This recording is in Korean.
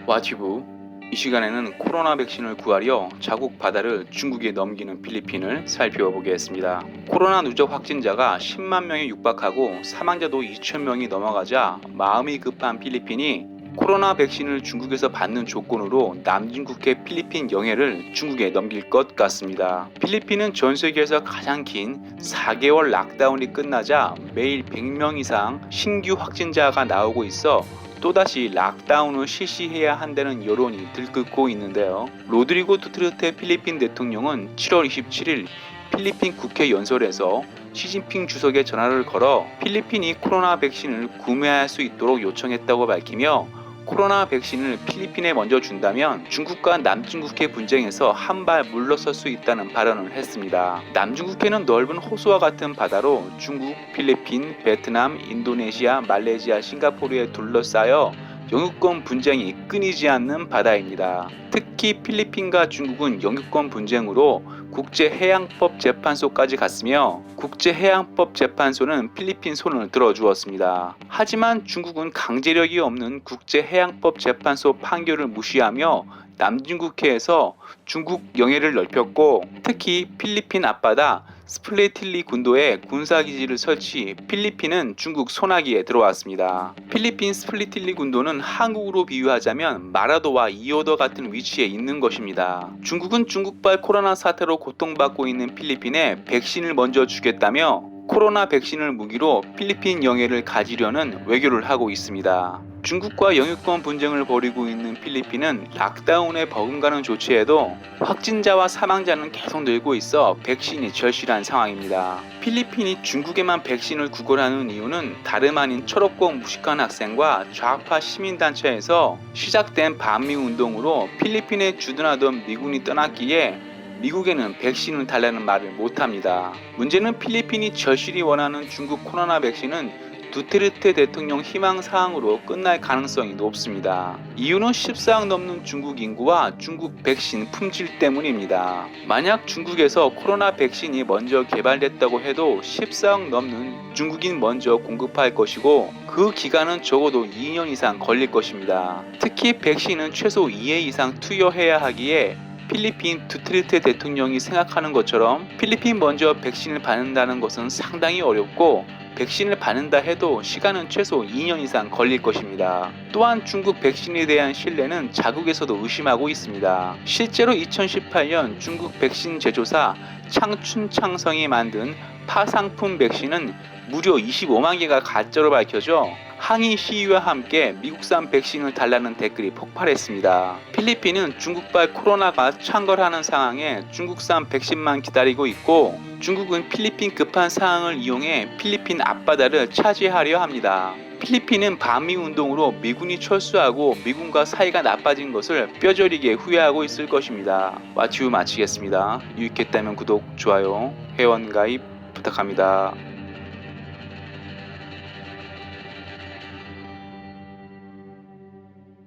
와치부 이 시간에는 코로나 백신을 구하려 자국 바다를 중국에 넘기는 필리핀을 살펴보겠습니다. 코로나 누적 확진자가 10만 명에 육박하고 사망자도 2천 명이 넘어가자 마음이 급한 필리핀이 코로나 백신을 중국에서 받는 조건으로 남중국해 필리핀 영해를 중국에 넘길 것 같습니다. 필리핀은 전 세계에서 가장 긴 4개월 락다운이 끝나자 매일 100명 이상 신규 확진자가 나오고 있어 또다시 락다운을 실시해야 한다는 여론이 들끓고 있는데요. 로드리고 두테르테 필리핀 대통령은 7월 27일 필리핀 국회 연설에서 시진핑 주석에 전화를 걸어 필리핀이 코로나 백신을 구매할 수 있도록 요청했다고 밝히며 코로나 백신을 필리핀에 먼저 준다면 중국과 남중국해 분쟁에서 한 발 물러설 수 있다는 발언을 했습니다. 남중국해는 넓은 호수와 같은 바다로 중국, 필리핀, 베트남, 인도네시아, 말레이시아, 싱가포르에 둘러싸여 영유권 분쟁이 끊이지 않는 바다입니다. 특히 필리핀과 중국은 영유권 분쟁으로 국제해양법재판소까지 갔으며 국제해양법재판소는 필리핀 손을 들어주었습니다. 하지만 중국은 강제력이 없는 국제해양법재판소 판결을 무시하며 남중국해에서 중국 영해를 넓혔고 특히 필리핀 앞바다 스플레틸리 군도에 군사기지를 설치, 필리핀은 중국 소나기에 들어왔습니다. 필리핀 스플레틸리 군도는 한국으로 비유하자면 마라도와 이오더 같은 위치에 있는 것입니다. 중국은 중국발 코로나 사태로 고통받고 있는 필리핀에 백신을 먼저 주겠다며 코로나 백신을 무기로 필리핀 영해를 가지려는 외교를 하고 있습니다. 중국과 영유권 분쟁을 벌이고 있는 필리핀은 락다운에 버금가는 조치에도 확진자와 사망자는 계속 늘고 있어 백신이 절실한 상황입니다. 필리핀이 중국에만 백신을 구걸하는 이유는 다름 아닌 철없고 무식한 학생과 좌파 시민단체에서 시작된 반미운동으로 필리핀에 주둔하던 미군이 떠났기에 미국에는 백신을 달라는 말을 못합니다. 문제는 필리핀이 절실히 원하는 중국 코로나 백신은 두테르테 대통령 희망사항으로 끝날 가능성이 높습니다. 이유는 14억 넘는 중국 인구와 중국 백신 품질 때문입니다. 만약 중국에서 코로나 백신이 먼저 개발됐다고 해도 14억 넘는 중국인 먼저 공급할 것이고 그 기간은 적어도 2년 이상 걸릴 것입니다. 특히 백신은 최소 2회 이상 투여해야 하기에 필리핀 두테르테 대통령이 생각하는 것처럼 필리핀 먼저 백신을 받는다는 것은 상당히 어렵고 백신을 받는다 해도 시간은 최소 2년 이상 걸릴 것입니다. 또한 중국 백신에 대한 신뢰는 자국에서도 의심하고 있습니다. 실제로 2018년 중국 백신 제조사 창춘창성이 만든 파상품 백신은 무려 25만 개가 가짜로 밝혀져 항의 시위와 함께 미국산 백신을 달라는 댓글이 폭발했습니다. 필리핀은 중국발 코로나가 창궐하는 상황에 중국산 백신만 기다리고 있고 중국은 필리핀 급한 상황을 이용해 필리핀 앞바다를 차지하려 합니다. 필리핀은 반미운동으로 미군이 철수하고 미군과 사이가 나빠진 것을 뼈저리게 후회하고 있을 것입니다. 와치후 마치겠습니다. 유익했다면 구독, 좋아요, 회원 가입 부탁합니다.